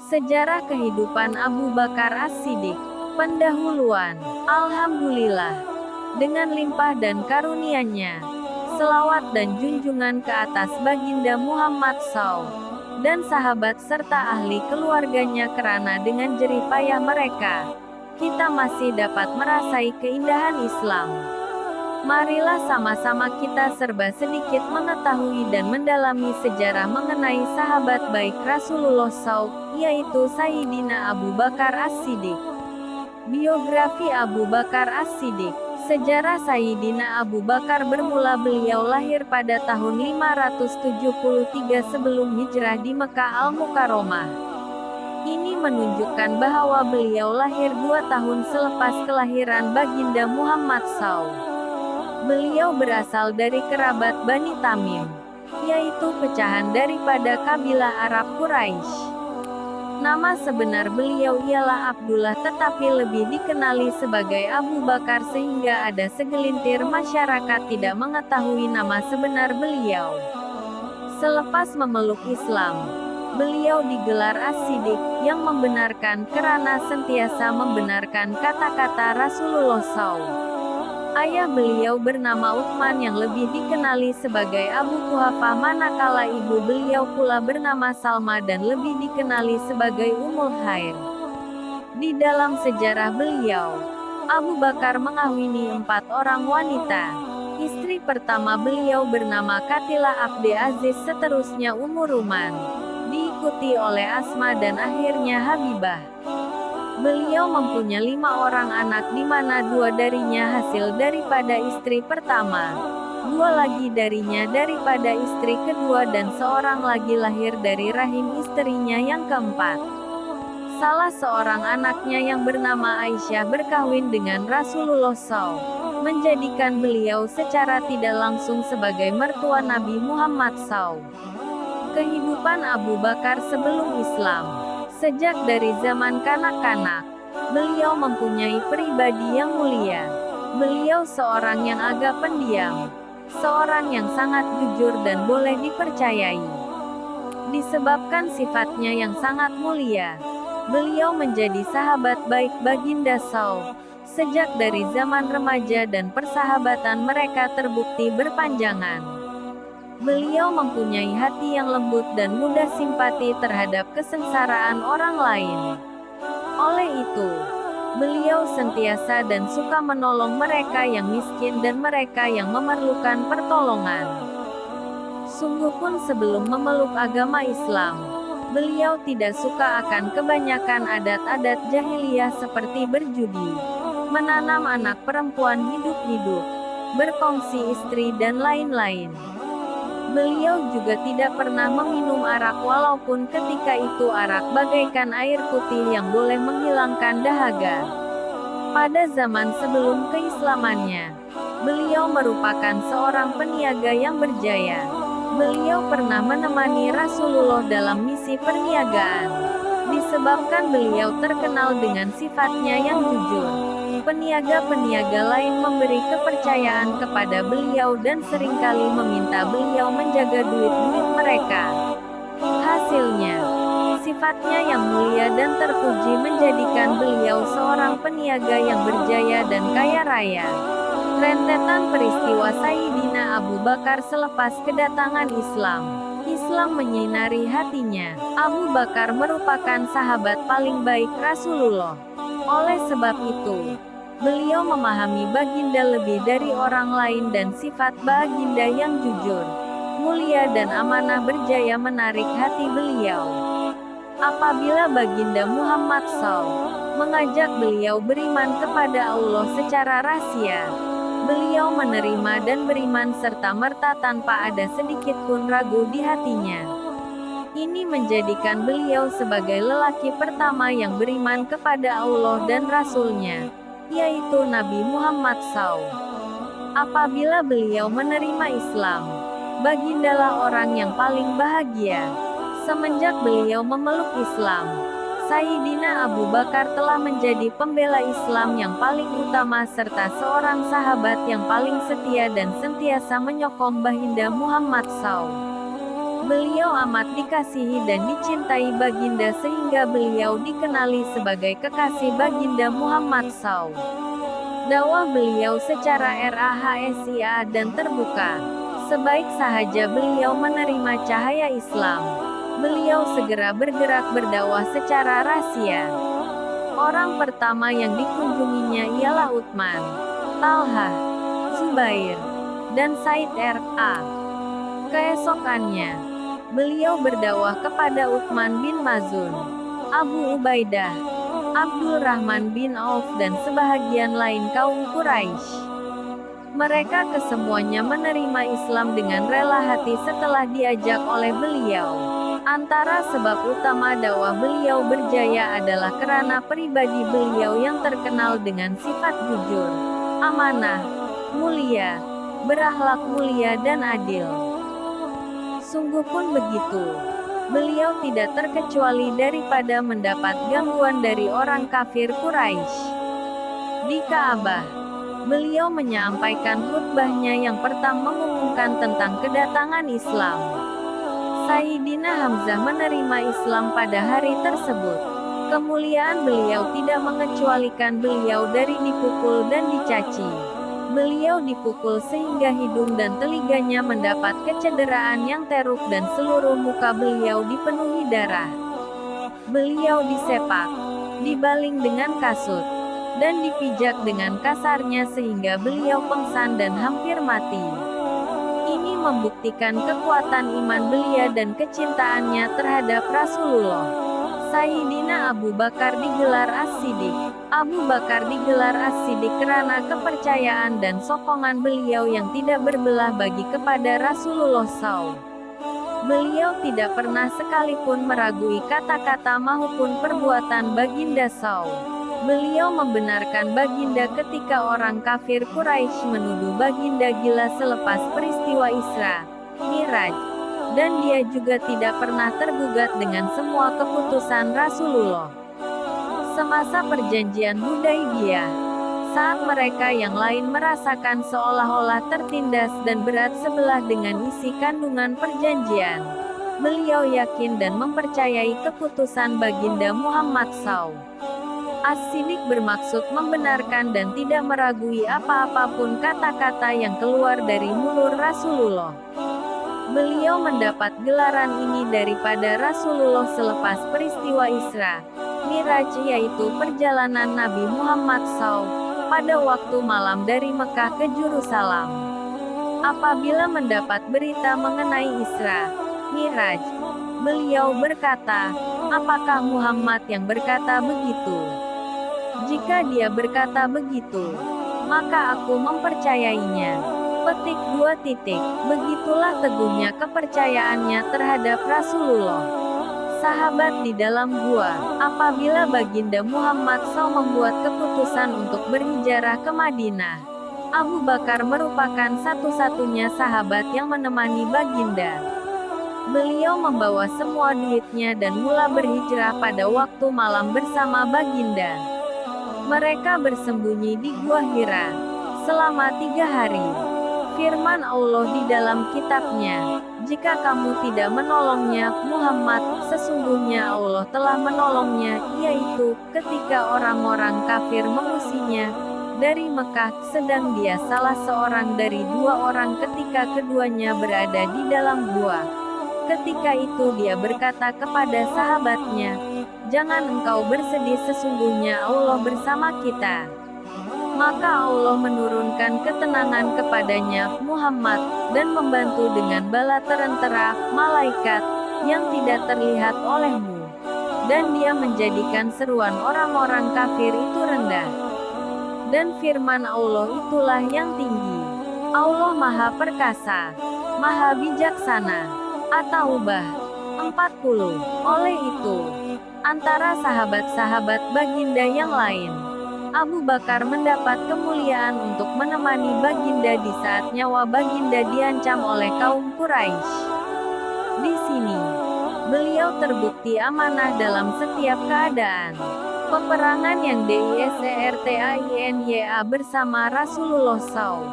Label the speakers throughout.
Speaker 1: Sejarah kehidupan Abu Bakar As-Siddiq. Pendahuluan. Alhamdulillah, dengan limpah dan karunia-Nya, selawat dan junjungan ke atas Baginda Muhammad SAW dan sahabat serta ahli keluarganya, kerana dengan jerih payah mereka, kita masih dapat merasai keindahan Islam. Marilah sama-sama kita serba sedikit mengetahui dan mendalami sejarah mengenai sahabat baik Rasulullah SAW, yaitu Sayyidina Abu Bakar As-Siddiq. Biografi Abu Bakar As-Siddiq. Sejarah Sayyidina Abu Bakar bermula beliau lahir pada tahun 573 sebelum hijrah di Mekah Al-Mukarramah. Ini menunjukkan bahwa beliau lahir 2 tahun selepas kelahiran Baginda Muhammad SAW. Beliau berasal dari kerabat Bani Tamim, yaitu pecahan daripada kabilah Arab Quraisy. Nama sebenar beliau ialah Abdullah, tetapi lebih dikenali sebagai Abu Bakar sehingga ada segelintir masyarakat tidak mengetahui nama sebenar beliau. Selepas memeluk Islam, beliau digelar As-Siddiq, yang membenarkan karena sentiasa membenarkan kata-kata Rasulullah SAW. Ayah beliau bernama Utsman yang lebih dikenali sebagai Abu Quhafah, manakala ibu beliau pula bernama Salma dan lebih dikenali sebagai Ummul Khair. Di dalam sejarah beliau, Abu Bakar mengawini 4 orang wanita. Istri pertama beliau bernama Katilah Abdi Aziz, seterusnya Ummu Ruman, diikuti oleh Asma dan akhirnya Habibah. Beliau mempunyai 5 orang anak, di mana 2 darinya hasil daripada istri pertama, 2 lagi darinya daripada istri kedua, dan seorang lagi lahir dari rahim istrinya yang keempat. Salah seorang anaknya yang bernama Aisyah berkahwin dengan Rasulullah SAW, menjadikan beliau secara tidak langsung sebagai mertua Nabi Muhammad SAW. Kehidupan Abu Bakar sebelum Islam. Sejak dari zaman kanak-kanak, beliau mempunyai pribadi yang mulia. Beliau seorang yang agak pendiam, seorang yang sangat jujur dan boleh dipercayai. Disebabkan sifatnya yang sangat mulia, beliau menjadi sahabat baik Baginda SAW. Sejak dari zaman remaja dan persahabatan mereka terbukti berpanjangan. Beliau mempunyai hati yang lembut dan mudah simpati terhadap kesengsaraan orang lain. Oleh itu, beliau sentiasa dan suka menolong mereka yang miskin dan mereka yang memerlukan pertolongan. Sungguh pun sebelum memeluk agama Islam, beliau tidak suka akan kebanyakan adat-adat jahiliyah seperti berjudi, menanam anak perempuan hidup-hidup, berkongsi istri dan lain-lain. Beliau juga tidak pernah meminum arak, walaupun ketika itu arak bagaikan air putih yang boleh menghilangkan dahaga. Pada zaman sebelum keislamannya, beliau merupakan seorang peniaga yang berjaya. Beliau pernah menemani Rasulullah dalam misi perniagaan. Disebabkan beliau terkenal dengan sifatnya yang jujur, peniaga-peniaga lain memberi kepercayaan kepada beliau dan seringkali meminta beliau menjaga duit-duit mereka. Hasilnya, sifatnya yang mulia dan terpuji menjadikan beliau seorang peniaga yang berjaya dan kaya raya. Rentetan peristiwa Sayyidina Abu Bakar selepas kedatangan Islam. Islam menyinari hatinya. Abu Bakar merupakan sahabat paling baik Rasulullah. Oleh sebab itu, beliau memahami Baginda lebih dari orang lain dan sifat Baginda yang jujur, mulia dan amanah berjaya menarik hati beliau. Apabila Baginda Muhammad SAW mengajak beliau beriman kepada Allah secara rahasia, beliau menerima dan beriman serta-merta tanpa ada sedikit pun ragu di hatinya. Ini menjadikan beliau sebagai lelaki pertama yang beriman kepada Allah dan Rasul-Nya, yaitu Nabi Muhammad SAW. Apabila beliau menerima Islam, Bagindalah orang yang paling bahagia. Semenjak beliau memeluk Islam, Sayyidina Abu Bakar telah menjadi pembela Islam yang paling utama serta seorang sahabat yang paling setia dan sentiasa menyokong Baginda Muhammad SAW. Beliau amat dikasihi dan dicintai Baginda sehingga beliau dikenali sebagai kekasih Baginda Muhammad SAW. Dakwah beliau secara rahasia dan terbuka. Sebaik sahaja beliau menerima cahaya Islam, beliau segera bergerak berdakwah secara rahasia. Orang pertama yang dikunjunginya ialah Utsman, Talha, Zubair, dan Said R.A. Keesokannya, beliau berdakwah kepada Utsman bin Maz'un, Abu Ubaidah, Abdul Rahman bin Auf dan sebahagian lain kaum Quraisy. Mereka kesemuanya menerima Islam dengan rela hati setelah diajak oleh beliau. Antara sebab utama dakwah beliau berjaya adalah karena pribadi beliau yang terkenal dengan sifat jujur, amanah, mulia, berakhlak mulia dan adil. Sungguh pun begitu. Beliau tidak terkecuali daripada mendapat gangguan dari orang kafir Quraisy. Di Ka'bah, beliau menyampaikan khutbahnya yang pertama mengumumkan tentang kedatangan Islam. Sayyidina Hamzah menerima Islam pada hari tersebut. Kemuliaan beliau tidak mengecualikan beliau dari dipukul dan dicaci. Beliau dipukul sehingga hidung dan telinganya mendapat kecederaan yang teruk dan seluruh muka beliau dipenuhi darah. Beliau disepak, dibaling dengan kasut, dan dipijak dengan kasarnya sehingga beliau pingsan dan hampir mati. Ini membuktikan kekuatan iman beliau dan kecintaannya terhadap Rasulullah. Sayyidina Abu Bakar digelar As-Siddiq. Abu Bakar digelar As-Siddiq karena kepercayaan dan sokongan beliau yang tidak berbelah bagi kepada Rasulullah SAW. Beliau tidak pernah sekalipun meragui kata-kata maupun perbuatan Baginda SAW. Beliau membenarkan Baginda ketika orang kafir Quraisy menuduh Baginda gila selepas peristiwa Isra, Miraj, dan dia juga tidak pernah tergugat dengan semua keputusan Rasulullah. Semasa perjanjian Hudaibiyah, saat mereka yang lain merasakan seolah-olah tertindas dan berat sebelah dengan isi kandungan perjanjian, beliau yakin dan mempercayai keputusan Baginda Muhammad SAW. As-Siddiq bermaksud membenarkan dan tidak meragui apa-apapun kata-kata yang keluar dari mulut Rasulullah. Beliau mendapat gelaran ini daripada Rasulullah selepas peristiwa Isra, Miraj yaitu perjalanan Nabi Muhammad SAW, pada waktu malam dari Mekah ke Yerusalem. Apabila mendapat berita mengenai Isra, Miraj, beliau berkata, "Apakah Muhammad yang berkata begitu? Jika dia berkata begitu, maka aku mempercayainya." Petik 2. Begitulah teguhnya kepercayaannya terhadap Rasulullah. Sahabat di dalam gua, apabila Baginda Muhammad SAW membuat keputusan untuk berhijrah ke Madinah, Abu Bakar merupakan satu-satunya sahabat yang menemani Baginda. Beliau membawa semua duitnya dan mula berhijrah pada waktu malam bersama Baginda. Mereka bersembunyi di Gua Hira selama 3 hari. Firman Allah di dalam kitabnya, "Jika kamu tidak menolongnya, Muhammad, sesungguhnya Allah telah menolongnya," yaitu, ketika orang-orang kafir mengusirnya dari Mekah, sedang dia salah seorang dari 2 orang ketika keduanya berada di dalam gua. Ketika itu dia berkata kepada sahabatnya, "Jangan engkau bersedih, sesungguhnya Allah bersama kita." Maka Allah menurunkan ketenangan kepadanya, Muhammad, dan membantu dengan bala tentara, malaikat, yang tidak terlihat olehmu. Dan dia menjadikan seruan orang-orang kafir itu rendah. Dan firman Allah itulah yang tinggi. Allah Maha Perkasa, Maha Bijaksana. At-Taubah 40. Oleh itu, antara sahabat-sahabat Baginda yang lain, Abu Bakar mendapat kemuliaan untuk menemani Baginda di saat nyawa Baginda diancam oleh kaum Quraisy. Di sini, beliau terbukti amanah dalam setiap keadaan. Peperangan yang DISRTAINYA bersama Rasulullah SAW.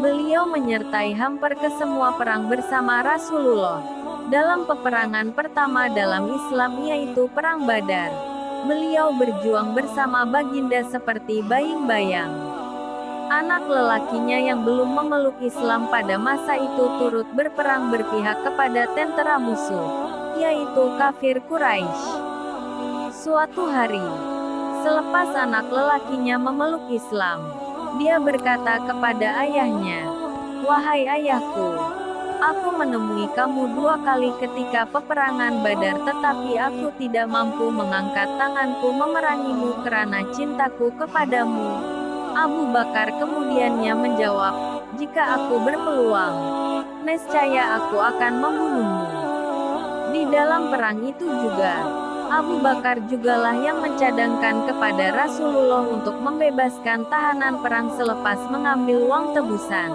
Speaker 1: Beliau menyertai hampir ke semua perang bersama Rasulullah. dalam peperangan pertama dalam Islam yaitu Perang Badar. Beliau berjuang bersama baginda seperti bayang-bayang. Anak lelakinya yang belum memeluk Islam pada masa itu turut berperang berpihak kepada tentara musuh, yaitu kafir Quraisy. Suatu hari, selepas anak lelakinya memeluk Islam, dia berkata kepada ayahnya, "Wahai ayahku, aku menemui kamu 2 kali ketika peperangan Badar tetapi aku tidak mampu mengangkat tanganku memerangimu karena cintaku kepadamu." Abu Bakar kemudiannya menjawab, "Jika aku berpeluang, nescaya aku akan membunuhmu." Di dalam perang itu juga, Abu Bakar jugalah yang mencadangkan kepada Rasulullah untuk membebaskan tahanan perang selepas mengambil uang tebusan.